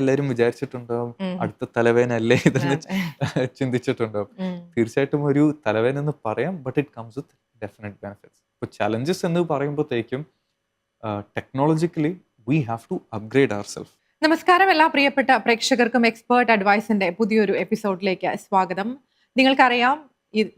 എല്ലാവരും വിചാരിച്ചിട്ടുണ്ടാവും ഉം. അടുത്ത തലവേദന അല്ലേ ഇതെന്ന് അതെ. ചിന്തിച്ചിട്ടുണ്ടാവും. ഉം. തീർച്ചയായിട്ടും ഒരു തലവേദന എന്ന് പറയാം, but it comes with definite benefits. ഇപ്പോൾ ചലഞ്ചസ് എന്ന് പറയുമ്പോഴത്തേക്കും technologically we have to upgrade our self. നമസ്കാരം എല്ലാ പ്രിയപ്പെട്ട പ്രേക്ഷകർക്കും എക്സ്പേർട്ട് അഡ്വൈസിന്റെ പുതിയൊരു എപ്പിസോഡിലേക്ക് സ്വാഗതം. നിങ്ങൾക്കറിയാം,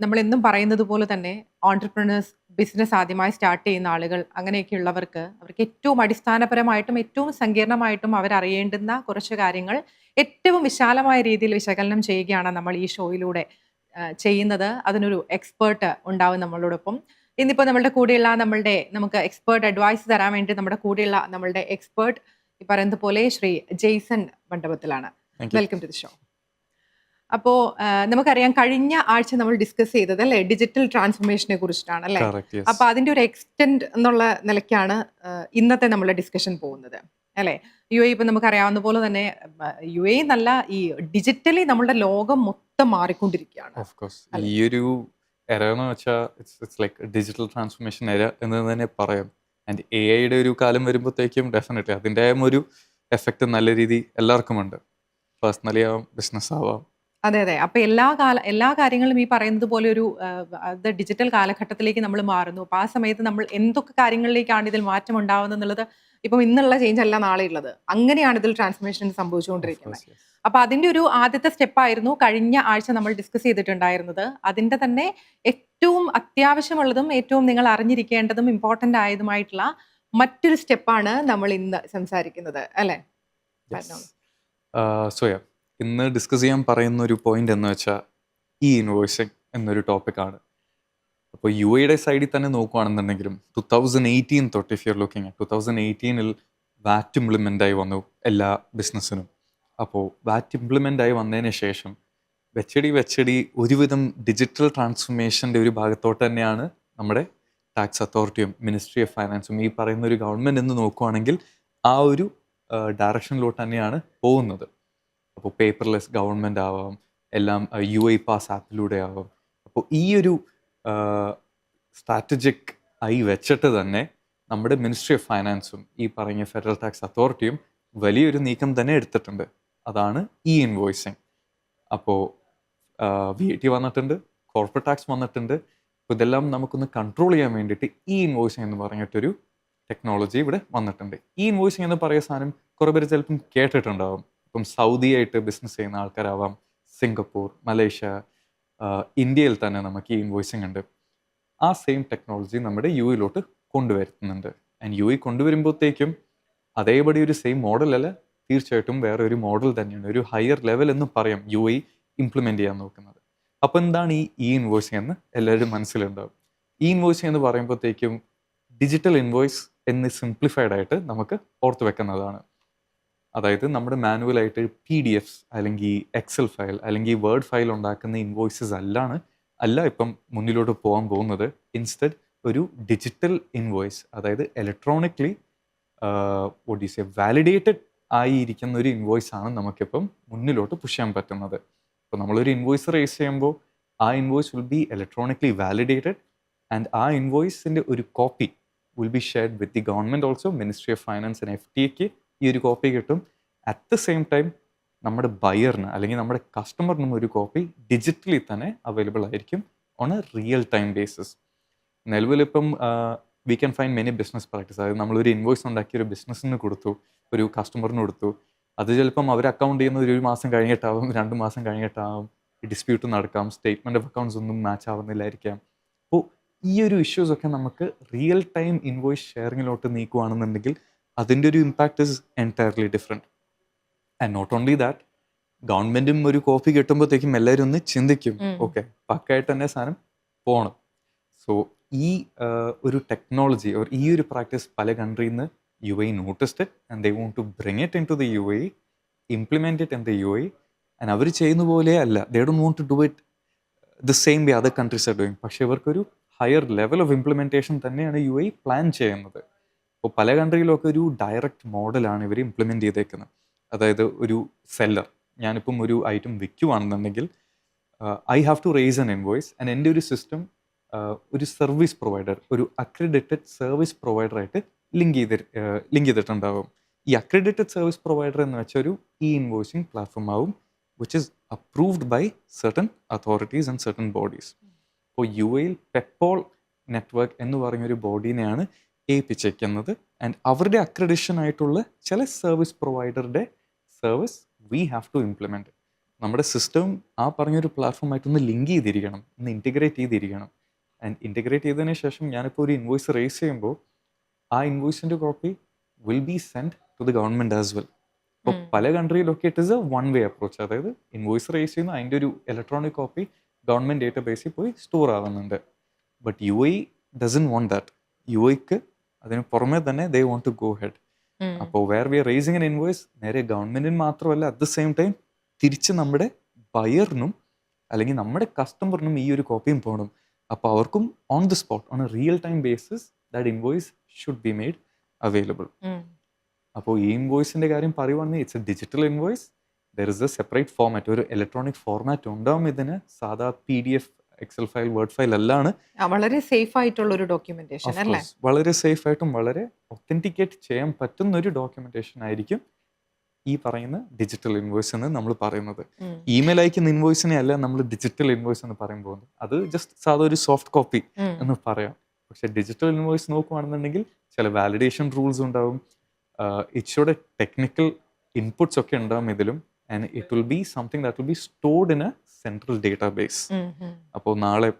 നമ്മൾ എന്നും പറയുന്നത് പോലെ തന്നെ ഓൺടർപ്രണേഴ്സ്, ബിസിനസ് ആദ്യമായി സ്റ്റാർട്ട് ചെയ്യുന്ന ആളുകൾ, അങ്ങനെയൊക്കെയുള്ളവർക്ക് അവർക്ക് ഏറ്റവും അടിസ്ഥാനപരമായിട്ടും ഏറ്റവും സങ്കീർണമായിട്ടും അവരറിയേണ്ടുന്ന കുറച്ച് കാര്യങ്ങൾ ഏറ്റവും വിശാലമായ രീതിയിൽ വിശകലനം ചെയ്യുകയാണ് നമ്മൾ ഈ ഷോയിലൂടെ ചെയ്യുന്നത്. അതിനൊരു എക്സ്പേർട്ട് ഉണ്ടാവും നമ്മളോടൊപ്പം. ഇന്നിപ്പോൾ നമ്മളുടെ കൂടെയുള്ള നമുക്ക് എക്സ്പേർട്ട് അഡ്വൈസ് തരാൻ വേണ്ടി നമ്മുടെ കൂടെയുള്ള നമ്മളുടെ എക്സ്പേർട്ട് ഈ പറയുന്നത് പോലെ ശ്രീ ജെയ്സൺ മണ്ഡപത്തിലാണ്. Thank you. Welcome to the show. അപ്പോൾ നമുക്കറിയാം, കഴിഞ്ഞ ആഴ്ച നമ്മൾ ഡിസ്കസ് ചെയ്തത് അല്ലേ ഡിജിറ്റൽ ട്രാൻസ്ഫോർമേഷനെ കുറിച്ചിട്ടാണ് അല്ലേ. Correct, yes. അപ്പൊ അതിന്റെ ഒരു എക്സ്റ്റെൻഡ് എന്നുള്ള നിലയ്ക്കാണ് ഇന്നത്തെ നമ്മുടെ ഡിസ്കഷൻ പോകുന്നത് അല്ലേ. യു എ ഇപ്പൊ നമുക്കറിയാവുന്ന പോലെ തന്നെ യു എ എന്നല്ല, ഈ ഡിജിറ്റലി നമ്മുടെ ലോകം മൊത്തം മാറിക്കൊണ്ടിരിക്കുകയാണ്. ഓഫ് കോഴ്സ് ഈ ഒരു എറ എന്ന് വെച്ചാൽ ഇറ്റ്സ് ലൈക്ക് ഡിജിറ്റൽ ട്രാൻസ്ഫോർമേഷൻ എറ എന്ന് തന്നെ പറയാം. ആൻഡ് എ ഐയുടെ ഒരു കാലം വരുമ്പോഴത്തേക്കും ഡെഫിനറ്റ്ലി അതിൻ്റെ ഒരു എഫക്റ്റ് നല്ല രീതി എല്ലാവർക്കും ഉണ്ട്. പേഴ്സണലി ആവാം, ബിസിനസ് ആവാം. അതെ അതെ. അപ്പൊ എല്ലാ കാര്യങ്ങളും ഈ പറയുന്നത് പോലെ ഒരു ഡിജിറ്റൽ കാലഘട്ടത്തിലേക്ക് നമ്മൾ മാറുന്നു. അപ്പൊ ആ സമയത്ത് നമ്മൾ എന്തൊക്കെ കാര്യങ്ങളിലേക്കാണ് ഇതിൽ മാറ്റം ഉണ്ടാവുന്നത് എന്നുള്ളത്, ഇപ്പം ഇന്നുള്ള ചേഞ്ച് അല്ല നാളെ ഉള്ളത്. അങ്ങനെയാണ് ഇതിൽ ട്രാൻസ്ഫോർമേഷൻ സംഭവിച്ചുകൊണ്ടിരിക്കുന്നത്. അപ്പൊ അതിന്റെ ഒരു ആദ്യത്തെ സ്റ്റെപ്പായിരുന്നു കഴിഞ്ഞ ആഴ്ച നമ്മൾ ഡിസ്കസ് ചെയ്തിട്ടുണ്ടായിരുന്നത്. അതിന്റെ തന്നെ ഏറ്റവും അത്യാവശ്യമുള്ളതും ഏറ്റവും നിങ്ങൾ അറിഞ്ഞിരിക്കേണ്ടതും ഇമ്പോർട്ടന്റ് ആയതുമായിട്ടുള്ള മറ്റൊരു സ്റ്റെപ്പാണ് നമ്മൾ ഇന്ന് സംസാരിക്കുന്നത് അല്ലെ. സോയാ ഇന്ന് ഡിസ്കസ് ചെയ്യാൻ പറയുന്ന ഒരു പോയിന്റ് എന്ന് വെച്ചാൽ ഈ ഇൻവോയ്സിങ് എന്നൊരു ടോപ്പിക്കാണ്. അപ്പോൾ യു എയുടെ സൈഡിൽ തന്നെ നോക്കുകയാണെന്നുണ്ടെങ്കിലും 2018 തൊട്ട്, if you are looking at 2018 VAT implement ആയി വന്നു എല്ലാ ബിസിനസ്സിനും. അപ്പോൾ വാറ്റ് ഇംപ്ലിമെൻ്റ് ആയി വന്നതിന് ശേഷം വെച്ചടി ഒരുവിധം ഡിജിറ്റൽ ട്രാൻസ്ഫോർമേഷൻ്റെ ഒരു ഭാഗത്തോട്ട് തന്നെയാണ് നമ്മുടെ ടാക്സ് അതോറിറ്റിയും മിനിസ്ട്രി ഓഫ് ഫൈനാൻസും ഈ പറയുന്ന ഒരു ഗവൺമെൻറ് എന്ന് നോക്കുകയാണെങ്കിൽ ആ ഒരു ഡയറക്ഷനിലോട്ട് തന്നെയാണ് പോകുന്നത്. അപ്പോൾ പേപ്പർലെസ് ഗവൺമെൻറ് ആവാം, എല്ലാം UAE പാസ് ആപ്പിലൂടെ ആവാം. അപ്പോൾ ഈ ഒരു സ്ട്രാറ്റജിക് ആയി വെച്ചിട്ട് തന്നെ നമ്മുടെ മിനിസ്ട്രി ഓഫ് ഫൈനാൻസും ഈ പറഞ്ഞ ഫെഡറൽ ടാക്സ് അതോറിറ്റിയും വലിയൊരു നീക്കം തന്നെ എടുത്തിട്ടുണ്ട്. അതാണ് ഈ ഇൻവോയ്സിങ്. അപ്പോൾ VAT വന്നിട്ടുണ്ട്, കോർപ്പറേറ്റ് ടാക്സ് വന്നിട്ടുണ്ട്. അപ്പോൾ ഇതെല്ലാം നമുക്കൊന്ന് കൺട്രോൾ ചെയ്യാൻ വേണ്ടിയിട്ട് ഈ ഇൻവോയ്സിങ് എന്ന് പറഞ്ഞിട്ടൊരു ടെക്നോളജി ഇവിടെ വന്നിട്ടുണ്ട്. ഈ ഇൻവോയ്സിങ് എന്ന് പറയുന്ന സാധനം കുറേ പേര് ചിലപ്പം കേട്ടിട്ടുണ്ടാവും. ഇപ്പം സൗദി ആയിട്ട് ബിസിനസ് ചെയ്യുന്ന ആൾക്കാരാവാം, സിംഗപ്പൂർ, മലേഷ്യ, ഇന്ത്യയിൽ തന്നെ നമുക്ക് ഈ ഇൻവോയ്സിങ് ഉണ്ട്. ആ സെയിം ടെക്നോളജി നമ്മുടെ UAE കൊണ്ടുവരുന്നുണ്ട്. ആൻഡ് UAE കൊണ്ടുവരുമ്പോഴത്തേക്കും അതേപടി ഒരു സെയിം മോഡലല്ല, തീർച്ചയായിട്ടും വേറെ ഒരു മോഡൽ തന്നെയാണ്, ഒരു ഹയർ ലെവൽ എന്ന് പറയാം UAE ഇംപ്ലിമെൻ്റ് ചെയ്യാൻ നോക്കുന്നത്. അപ്പോൾ എന്താണ് ഈ ഇൻവോയ്സിങ് എന്ന് എല്ലാവരും മനസ്സിലുണ്ടാവും. ഈ ഇൻവോയ്സിങ് എന്ന് പറയുമ്പോഴത്തേക്കും ഡിജിറ്റൽ ഇൻവോയ്സ് എന്ന് സിംപ്ലിഫൈഡ് ആയിട്ട് നമുക്ക് ഓർത്ത് വെക്കുന്നതാണ്. അതായത് നമ്മുടെ മാനുവലായിട്ട് PDFs അല്ലെങ്കിൽ എക്സൽ ഫയൽ അല്ലെങ്കിൽ വേർഡ് ഫയൽ ഉണ്ടാക്കുന്ന ഇൻവോയ്സസ് അല്ല ഇപ്പം മുന്നിലോട്ട് പോകാൻ പോകുന്നത്. ഇൻസ്റ്റെഡ് ഒരു ഡിജിറ്റൽ ഇൻവോയ്സ്, അതായത് ഇലക്ട്രോണിക്കലി വാലിഡേറ്റഡ് ആയിരിക്കുന്ന ഒരു ഇൻവോയ്സ് ആണ് നമുക്കിപ്പം മുന്നിലോട്ട് പുഷ് ചെയ്യാൻ പറ്റുന്നത്. അപ്പോൾ നമ്മളൊരു ഇൻവോയ്സ് റേസ് ചെയ്യുമ്പോൾ ആ invoice will be electronically validated and ആ ഇൻവോയ്സിൻ്റെ ഒരു copy will be shared with the government also. Ministry of finance and FTAക്ക് ഈ ഒരു കോപ്പി കിട്ടും. അറ്റ് ദ സെയിം ടൈം നമ്മുടെ ബയറിന് അല്ലെങ്കിൽ നമ്മുടെ കസ്റ്റമറിനും ഒരു കോപ്പി ഡിജിറ്റലി തന്നെ അവൈലബിൾ ആയിരിക്കും on a real time basis. നിലവിലിപ്പം we can find many business practice. അതായത് നമ്മളൊരു ഇൻവോയ്സ് ഉണ്ടാക്കി ഒരു ബിസിനസ്സിന് കൊടുത്തു, ഒരു കസ്റ്റമറിന് കൊടുത്തു. അത് ചിലപ്പം അവർ അക്കൗണ്ട് ചെയ്യുന്ന ഒരു മാസം കഴിഞ്ഞിട്ടാവും, 2 മാസം കഴിഞ്ഞിട്ടാവും, ഡിസ്പ്യൂട്ട് നടക്കാം, സ്റ്റേറ്റ്മെൻറ്റ് ഓഫ് അക്കൗണ്ട്സ് ഒന്നും മാച്ച് ആവുന്നില്ലായിരിക്കാം. അപ്പോൾ ഈ ഒരു ഇഷ്യൂസ് ഒക്കെ നമുക്ക് റിയൽ ടൈം ഇൻവോയ്സ് ഷെയറിങ്ങിലോട്ട് നീക്കുകയാണെന്നുണ്ടെങ്കിൽ അതിൻ്റെ ഒരു impact is entirely different. And not only that, ഗവൺമെൻറ്റും ഒരു കോപ്പി കിട്ടുമ്പോഴത്തേക്കും എല്ലാവരും ഒന്ന് ചിന്തിക്കും, ഓക്കെ പക്കായിട്ട് തന്നെ സാധനം പോകണം. സോ ഈ ഒരു ടെക്നോളജി ഈ ഒരു പ്രാക്ടീസ് പല കൺട്രിയിൽ നിന്ന് UAE noticed it and they want to bring it in to the UAE, implement it in the UAE. And അവർ ചെയ്യുന്ന പോലെ അല്ല, they don't want to do it the same way other countries are doing. പക്ഷേ ഇവർക്കൊരു higher level of implementation തന്നെയാണ് UAE plan ചെയ്യുന്നത്. അപ്പോൾ പല കൺട്രിയിലൊക്കെ ഒരു ഡയറക്റ്റ് മോഡലാണ് ഇവർ ഇംപ്ലിമെൻറ്റ് ചെയ്തേക്കുന്നത്. അതായത് ഒരു സെല്ലർ, ഞാനിപ്പം ഒരു ഐറ്റം വിൽക്കുവാണെന്നുണ്ടെങ്കിൽ I have to raise an invoice and എൻ്റെ ഒരു സിസ്റ്റം ഒരു സർവീസ് പ്രൊവൈഡർ, ഒരു അക്രഡിറ്റഡ് സർവീസ് പ്രൊവൈഡറായിട്ട് ലിങ്ക് ചെയ്തിട്ടുണ്ടാവും. ഈ അക്രഡിറ്റഡ് സർവീസ് പ്രൊവൈഡർ എന്ന് വെച്ച ഒരു ഇ ഇൻവോയ്സിങ് പ്ലാറ്റ്ഫോം ആവും which is approved by certain authorities and certain bodies. ഇപ്പോൾ UAE പെപ്പോൾ നെറ്റ്വർക്ക് എന്ന് പറഞ്ഞൊരു ബോഡീനെയാണ് ഏൽപ്പിച്ചേക്കുന്നത്. ആൻഡ് അവരുടെ അക്രഡിഷൻ ആയിട്ടുള്ള ചില സർവീസ് പ്രൊവൈഡറുടെ service we have to implement. നമ്മുടെ സിസ്റ്റം ആ പറഞ്ഞൊരു പ്ലാറ്റ്ഫോമായിട്ടൊന്ന് ലിങ്ക് ചെയ്തിരിക്കണം, ഒന്ന് ഇൻറ്റഗ്രേറ്റ് ചെയ്തിരിക്കണം. ആൻഡ് ഇൻറ്റഗ്രേറ്റ് ചെയ്തതിന് ശേഷം ഞാനിപ്പോൾ ഒരു ഇൻവോയ്സ് റേസ് ചെയ്യുമ്പോൾ ആ ഇൻവോയ്സിൻ്റെ copy will be send to the government as well. ഇപ്പോൾ പല കൺട്രിയിലൊക്കെ it is a one way approach. അതായത് ഇൻവോയ്സ് റേസ് ചെയ്യുന്ന അതിൻ്റെ ഒരു ഇലക്ട്രോണിക് കോപ്പി ഗവൺമെൻറ് ഡേറ്റാബേസിൽ പോയി സ്റ്റോർ ആവുന്നുണ്ട്. But UAE doesn't want that. UAEക്ക് അതിന് പുറമെ തന്നെ they want to go head. അപ്പോൾ where we are raising an invoice നേരെ ഗവൺമെൻറ്റിന് മാത്രമല്ല, അറ്റ് ദ സെയിം ടൈം തിരിച്ച് നമ്മുടെ ബയറിനും അല്ലെങ്കിൽ നമ്മുടെ കസ്റ്റമറിനും ഈ ഒരു കോപ്പിയും പോകണം. അപ്പോൾ അവർക്കും on the spot on a real time basis that invoice should be made available. അപ്പോൾ ഈ ഇൻവോയ്സിൻ്റെ കാര്യം പറയുവാണെങ്കിൽ it's a digital invoice. There is a separate format, ഒരു ഇലക്ട്രോണിക് ഫോർമാറ്റ് ഉണ്ടാവും ഇതിന്. സാധാ PDF, Excel file, word file അല്ലാണ്. വളരെ സേഫ് ആയിട്ടുള്ള ഒരു ഡോക്യുമെന്റേഷൻ അല്ലേ? വളരെ സേഫ് ആയിട്ടും വളരെ ഒത്തന്റിക്കേറ്റ് ചെയ്യാൻ പറ്റുന്ന ഒരു ഡോക്യുമെന്റേഷൻ ആയിരിക്കും ഈ പറയുന്ന ഡിജിറ്റൽ ഇൻവോയ്സ് എന്ന് നമ്മൾ പറയുന്നത്. ഇമെയിൽ അയക്കുന്ന ഇൻവോയ്സിനെ അല്ല നമ്മൾ ഡിജിറ്റൽ ഇൻവോയ്സ് എന്ന് പറയുമ്പോൾ, അത് ജസ്റ്റ് സാധാ ഒരു സോഫ്റ്റ് കോപ്പി എന്ന് പറയാം. പക്ഷെ ഡിജിറ്റൽ ഇൻവോയ്സ് നോക്കുകയാണെന്നുണ്ടെങ്കിൽ ചില വാലിഡേഷൻ റൂൾസ് ഉണ്ടാവും, ഇച്ചിയുടെ ടെക്നിക്കൽ ഇൻപുട്സ് ഒക്കെ ഉണ്ടാവും ഇതിലും. And it will be something that will be stored in a central database. അപ്പോൾ നാളെ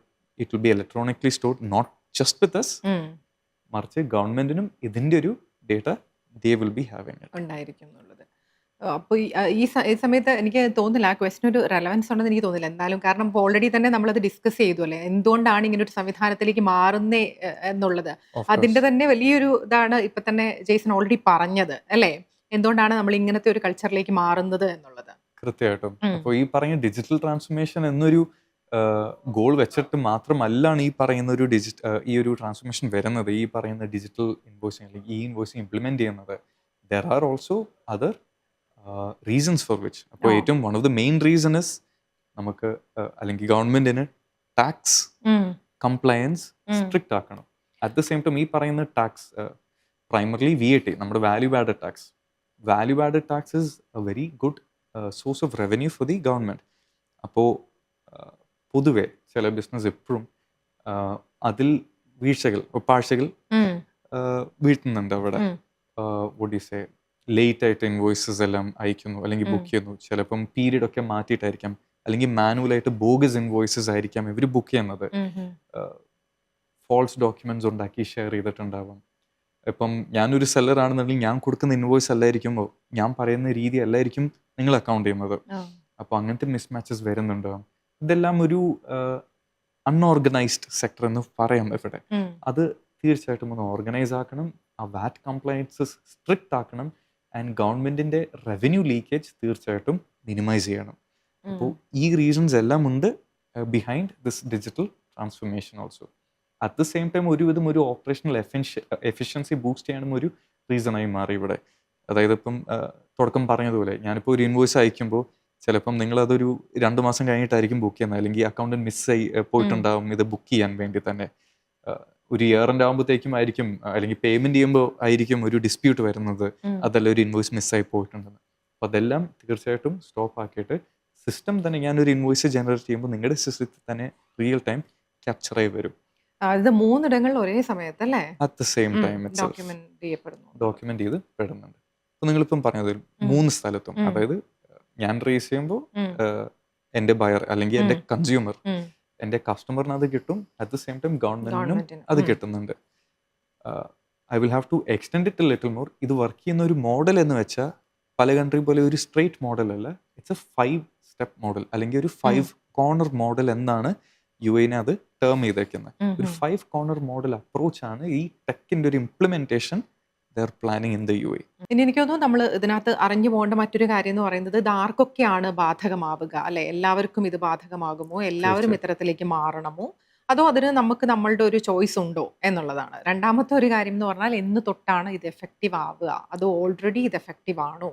it will be electronically stored, not just with us, മറിച്ച് ഗവൺമെന്റിനും ഇതിന്റെ ഒരു data they will be having ഉണ്ടായിരിക്കും എന്നുള്ളത്. അപ്പോൾ ഈ സമയത്ത് എനിക്ക് തോന്നില്ല ആ ക്വസ്റ്റൻ ഒരു റെലവൻസ് ഉണ്ടെന്ന് എനിക്ക് തോന്നില്ല എന്തായാലും. കാരണം ഇപ്പോൾ ഓൾറെഡി തന്നെ നമ്മളത് ഡിസ്കസ് ചെയ്തു അല്ലേ, എന്തുകൊണ്ടാണ് ഇങ്ങനെ ഒരു സംവിധാനത്തിലേക്ക് മാറുന്നേ എന്നുള്ളത്. അതിന്റെ തന്നെ വലിയൊരു ഇതാണ് ഇപ്പൊ തന്നെ ജെയ്സൺ ഓൾറെഡി പറഞ്ഞത് അല്ലേ, എന്തുകൊണ്ടാണ് നമ്മൾ ഇങ്ങനത്തെ ഒരു കൾച്ചറിലേക്ക് മാറുന്നത് എന്നുള്ളത്. കൃത്യമായിട്ടും. അപ്പോൾ ഈ പറഞ്ഞ ഡിജിറ്റൽ ട്രാൻസ്ഫോർമേഷൻ എന്നൊരു ഗോൾ വെച്ചിട്ട് മാത്രമല്ലാണ് ഈ ഒരു ട്രാൻസ്ഫോർമേഷൻ വരുന്നത്. ഈ പറയുന്ന ഡിജിറ്റൽ ഇൻവോയ്സിങ് അല്ലെങ്കിൽ ഈ ഇൻവോയ്സിങ് ഇംപ്ലിമെന്റ് ചെയ്യുന്നത് there are also other reasons for which. അപ്പോൾ ഏറ്റവും one of the main reason is നമുക്ക് അല്ലെങ്കിൽ ഗവൺമെന്റിന് ടാക്സ് കംപ്ലയൻസ് സ്ട്രിക്റ്റ് ആക്കണം. അറ്റ് ദ സെയിം ടൈം ഈ പറയുന്ന ടാക്സ് പ്രൈമർലി VAT, നമ്മുടെ value added tax. Value added tax is A very good source of revenue for the government. അപ്പോൾ പൊതുവെ ചില ബിസിനസ് എപ്പോഴും അതിൽ പാഴ്ചകൾ വീഴ്ത്തുന്നുണ്ട്. അവിടെ വോട്ട് ലേറ്റ് ആയിട്ട് ഇൻവോയ്സസ് എല്ലാം അയക്കുന്നു അല്ലെങ്കിൽ ബുക്ക് ചെയ്യുന്നു. ചിലപ്പം പീരീഡ് ഒക്കെ മാറ്റിയിട്ടായിരിക്കാം, അല്ലെങ്കിൽ മാനുവലായിട്ട് ബോഗസ് ഇൻവോയ്സസ് ആയിരിക്കാം ഇവർ ബുക്ക് ചെയ്യുന്നത്. ഫോൾസ് ഡോക്യുമെന്റ്സ് ഉണ്ടാക്കി ഷെയർ ചെയ്തിട്ടുണ്ടാവാം. ഇപ്പം ഞാനൊരു സെല്ലർ ആണെന്നുണ്ടെങ്കിൽ ഞാൻ കൊടുക്കുന്ന ഇൻവോയ്സ് അല്ലായിരിക്കും, ഞാൻ പറയുന്ന രീതി അല്ലായിരിക്കും നിങ്ങൾ അക്കൗണ്ട് ചെയ്യുന്നത്. അപ്പോൾ അങ്ങനത്തെ മിസ്മാച്ചസ് വരുന്നുണ്ടാവും. ഇതെല്ലാം ഒരു അൺഓർഗനൈസ്ഡ് സെക്ടർ എന്ന് പറയാം ഇവിടെ. അത് തീർച്ചയായിട്ടും ഒന്ന് ഓർഗനൈസ് ആക്കണം, ആ വാറ്റ് കംപ്ലയൻസസ് സ്ട്രിക്റ്റ് ആക്കണം, ആൻഡ് ഗവൺമെന്റിന്റെ റവന്യൂ ലീക്കേജ് തീർച്ചയായിട്ടും മിനിമൈസ് ചെയ്യണം. അപ്പോൾ ഈ റീസൺസ് എല്ലാം ഉണ്ട് behind this digital transformation also. At the same time ഒരുവിധം ഒരു ഓപ്പറേഷണൽ എഫിഷ്യൻസി ബൂസ്റ്റ് ചെയ്യാനും ഒരു റീസണായി മാറി ഇവിടെ. അതായത് ഇപ്പം തുടക്കം പറഞ്ഞതുപോലെ ഞാനിപ്പോൾ ഒരു ഇൻവോയ്സ് അയക്കുമ്പോൾ ചിലപ്പം നിങ്ങളതൊരു 2 മാസം കഴിഞ്ഞിട്ടായിരിക്കും ബുക്ക് ചെയ്യുന്നത്, അല്ലെങ്കിൽ അക്കൗണ്ടിൽ മിസ്സായി പോയിട്ടുണ്ടാവും ഇത് ബുക്ക് ചെയ്യാൻ വേണ്ടി തന്നെ. ഒരു ഇയറിൻ്റെ ആകുമ്പോഴത്തേക്കും ആയിരിക്കും, അല്ലെങ്കിൽ പേയ്മെന്റ് ചെയ്യുമ്പോൾ ആയിരിക്കും ഒരു ഡിസ്പ്യൂട്ട് വരുന്നത്, അതല്ല ഒരു ഇൻവോയ്സ് മിസ്സായി പോയിട്ടുണ്ടെന്ന്. അപ്പോൾ അതെല്ലാം തീർച്ചയായിട്ടും സ്റ്റോപ്പ് ആക്കിയിട്ട് സിസ്റ്റം തന്നെ, ഞാനൊരു ഇൻവോയ്സ് ജനറേറ്റ് ചെയ്യുമ്പോൾ നിങ്ങളുടെ സിസ്റ്റത്തിൽ തന്നെ റിയൽ ടൈം ക്യാപ്ചറായി വരും. ഇത് 3 ഇടങ്ങളിൽ ഒരേ സമയത്തല്ലേ at the same time document ചെയ്ത് പെടുന്നുണ്ട്. അപ്പോൾ നിങ്ങളിപ്പം പറഞ്ഞത് 3 സ്ഥലത്തും, അതായത് ഞാൻ റേസ് ചെയ്യുമ്പോൾ എൻ്റെ ബയർ അല്ലെങ്കിൽ എൻ്റെ കൺസ്യൂമർ, എൻ്റെ കസ്റ്റമറിന് അത് കിട്ടും, അറ്റ് ദ സെയിം ടൈം ഗവൺമെന്റിനും അത് കിട്ടുന്നുണ്ട്. I will have to extend it little more. ഇത് വർക്ക് ചെയ്യുന്ന ഒരു മോഡൽ എന്ന് വെച്ചാൽ പല കൺട്രി പോലെ ഒരു സ്ട്രെയിറ്റ് മോഡൽ അല്ല, ഇറ്റ്സ് എ 5 സ്റ്റെപ്പ് മോഡൽ അല്ലെങ്കിൽ ഒരു 5 കോർണർ മോഡൽ എന്നാണ് UAE അത് ടേം ചെയ്തേക്കുന്നത്. ഒരു 5 കോർണർ മോഡൽ അപ്രോച്ചാണ് ഈ ടെക്കിന്റെ ഒരു implementation there planning in the UAE. ഇനി എനിക്ക് തോന്നുന്നു നമ്മൾ ഇതിനകത്ത് അറിഞ്ഞു പോകേണ്ട മറ്റൊരു കാര്യം എന്ന് പറയുന്നത്, ഇത് ആർക്കൊക്കെയാണ് ബാധകമാവുക അല്ലെ? എല്ലാവർക്കും ഇത് ബാധകമാകുമോ? എല്ലാവരും ഇത്തരത്തിലേക്ക് മാറണമോ? അതോ അതിന് നമുക്ക് നമ്മളുടെ ഒരു ചോയ്സ് ഉണ്ടോ എന്നുള്ളതാണ്. രണ്ടാമത്തെ ഒരു കാര്യം എന്ന് പറഞ്ഞാൽ, എന്ന് തൊട്ടാണ് ഇത് എഫക്റ്റീവ് ആവുക? അത് ഓൾറെഡി ഇത് എഫക്റ്റീവ് ആണോ?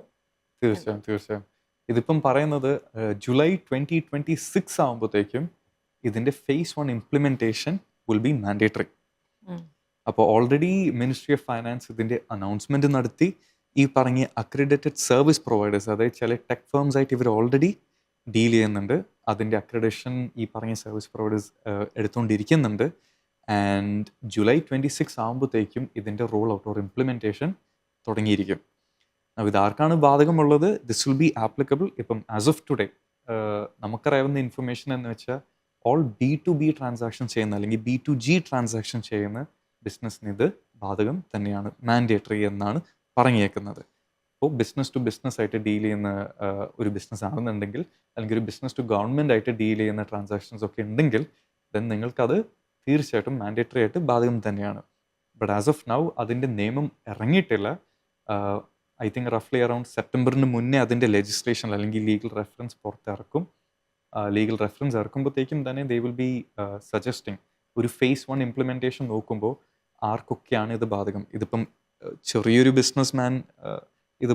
തീർച്ചയായും. ഇതിപ്പം പറയുന്നത് ജൂലൈ 2026 ആകുമ്പോഴത്തേക്കും ഇതിന്റെ phase 1 implementation will be mandatory. അപ്പോൾ ഓൾറെഡി മിനിസ്ട്രി ഓഫ് ഫൈനാൻസ് ഇതിന്റെ അനൗൺസ്മെന്റ് നടത്തി. ഈ പറഞ്ഞ അക്രഡിറ്റഡ് സർവീസ് പ്രൊവൈഡേഴ്സ്, അതായത് ചില ടെക് ഫേംസ് ആയിട്ട് ഇവർ ഓൾറെഡി ഡീൽ ചെയ്യുന്നുണ്ട്. അതിൻ്റെ അക്രഡിഷൻ ഈ പറഞ്ഞ സർവീസ് പ്രൊവൈഡേഴ്സ് എടുത്തുകൊണ്ടിരിക്കുന്നുണ്ട്. ആൻഡ് ജൂലൈ 26 ആകുമ്പോഴത്തേക്കും ഇതിൻ്റെ റോൾ ഔട്ട് ഓർ ഇംപ്ലിമെൻറ്റേഷൻ തുടങ്ങിയിരിക്കും. ഇത് ആർക്കാണ് ബാധകമുള്ളത്? This will be applicable. ഇപ്പം ആസ് ഓഫ് ടുഡേ നമുക്കറിയാവുന്ന ഇൻഫർമേഷൻ എന്ന് വെച്ചാൽ ഓൾ B2B ട്രാൻസാക്ഷൻ ചെയ്യുന്ന അല്ലെങ്കിൽ B2G ട്രാൻസാക്ഷൻ ചെയ്യുന്ന ബിസിനസ്സിന് ഇത് ബാധകം തന്നെയാണ്, മാൻഡേറ്ററി എന്നാണ് പറഞ്ഞേക്കുന്നത്. അപ്പോൾ ബിസിനസ് ടു ബിസിനസ് ആയിട്ട് ഡീൽ ചെയ്യുന്ന ഒരു ബിസിനസ് ആണെന്നുണ്ടെങ്കിൽ, അല്ലെങ്കിൽ ഒരു ബിസിനസ് ടു ഗവൺമെൻറ് ആയിട്ട് ഡീൽ ചെയ്യുന്ന ട്രാൻസാക്ഷൻസ് ഒക്കെ ഉണ്ടെങ്കിൽ ദെൻ നിങ്ങൾക്കത് തീർച്ചയായിട്ടും മാൻഡേറ്ററി ആയിട്ട് ബാധകം തന്നെയാണ്. ബട്ട് ആസ് ഓഫ് നൗ അതിൻ്റെ നിയമം ഇറങ്ങിയിട്ടില്ല. ഐ തിങ്ക് റഫ്ലി അറൗണ്ട് സെപ്റ്റംബറിന് മുന്നേ അതിൻ്റെ ലെജിസ്ലേഷൻ അല്ലെങ്കിൽ ലീഗൽ റെഫറൻസ് പുറത്തിറക്കും. ലീഗൽ റെഫറൻസ് ഇറക്കുമ്പോഴത്തേക്കും തന്നെ ദേ വിൽ ബി സജസ്റ്റിംഗ് ഒരു phase 1 ഇംപ്ലിമെൻറ്റേഷൻ നോക്കുമ്പോൾ ആർക്കൊക്കെയാണ് ഇത് ബാധകം. ഇതിപ്പം ചെറിയൊരു ബിസിനസ് മാൻ ഇത്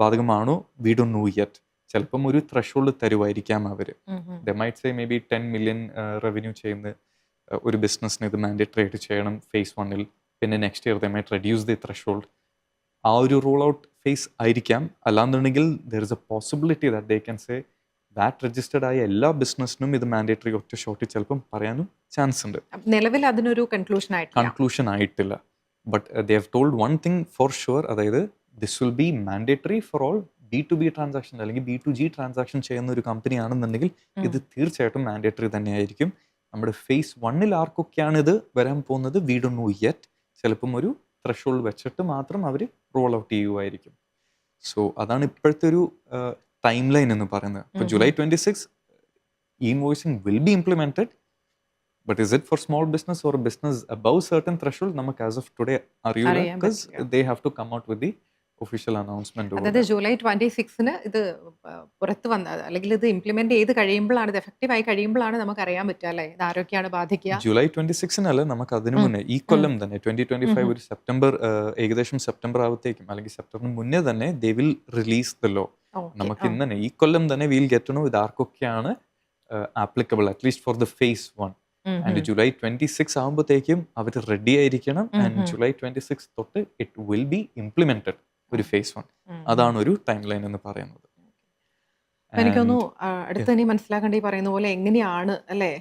ബാധകമാണോ? We don't know yet. ചിലപ്പം ഒരു ത്രഷോൾഡ് തരുമായിരിക്കാം അവർ. They might say maybe 10 million revenue ചെയ്യുന്ന ഒരു ബിസിനസ്സിന് ഇത് മാൻഡേറ്ററി ആയിട്ട് ചെയ്യണം phase 1-ൽ. പിന്നെ next year they might reduce the threshold. ആ ഒരു റോൾ ഔട്ട് ഫേസ് ആയിരിക്കാം. അല്ലാന്നുണ്ടെങ്കിൽ there is a possibility that they can say what registered ആയ എല്ലാ ബിസിനസ്സിനും ഇത് മാൻഡേറ്ററി ഒറ്റ ഷോട്ടിൽ ചിലപ്പം പറയാനും ചാൻസ് ഉണ്ട്. നിലവിൽ അതിനൊരു കൺക്ലൂഷൻ ആയിട്ടില്ല. But they have told one thing for sure, അതായത് this will be mandatory for all B2B transaction അല്ലെങ്കിൽ B2G ട്രാൻസാക്ഷൻ ചെയ്യുന്ന ഒരു കമ്പനി ആണെന്നുണ്ടെങ്കിൽ ഇത് തീർച്ചയായിട്ടും മാൻഡേറ്ററി തന്നെയായിരിക്കും. നമ്മുടെ phase 1-ൽ ആർക്കൊക്കെയാണ് ഇത് വരാൻ പോകുന്നത്? We don't know yet. ചിലപ്പം ഒരു ത്രഷോൾഡ് വെച്ചിട്ട് മാത്രം അവർ റോൾ ഔട്ട് ചെയ്യുമായിരിക്കും. സോ അതാണ് ഇപ്പോഴത്തെ ഒരു ടൈം ലൈൻ എന്ന് പറയുന്നത്. ഇപ്പോൾ July 26 invoicing will be implemented. But is it for small business or business above certain threshold? നമുക്ക് ആസ് ഓഫ് ടുഡേ അറിയില്ല. Because they have to come out with the official announcement. അതായത് July 26-ന് ഇത് പുറത്ത് വന്ന അല്ലെങ്കിൽ ഇത് ഇംപ്ലിമെന്റ് ചെയ്ത് കഴിയുമ്പോഴാണ്, ഇത് എഫക്റ്റീവ് ആയി കഴിയുമ്പോഴാണ് നമുക്ക് അറിയാൻ പറ്റുക അല്ലേ ഇത് ആരൊക്കെയാണ് ബാധിക്കുക. ജൂലൈ 26-നല്ല, നമുക്ക് അതിനു മുന്നേ ഈ കൊല്ലം തന്നെ 2025 ഒരു സെപ്റ്റംബർ, ഏകദേശം സെപ്റ്റംബർ ആവത്തേക്കും അല്ലെങ്കിൽ സെപ്റ്റംബറിന് മുന്നേ തന്നെ they will release the law. നമുക്ക് ഇന്ന് തന്നെ ഈ കൊല്ലം തന്നെ വിൽ ഗെറ്റ് ടു നോ ഇത് ആർക്കൊക്കെയാണ് applicable at least for the phase 1. And July 26 ആകുമ്പോഴത്തേക്കും അവർ റെഡി ആയിരിക്കണം. ആൻഡ് ജൂലൈ 26 തൊട്ട് ഇറ്റ് വിൽ ബി ഇംപ്ലിമെന്റഡ് ഒരു phase 1. അതാണ് ഒരു ടൈം ലൈൻ എന്ന് പറയുന്നത്. എനിക്കൊന്നു അടുത്ത് തന്നെ മനസ്സിലാക്കേണ്ട ഈ പറയുന്ന പോലെ എങ്ങനെയാണ് അല്ലേ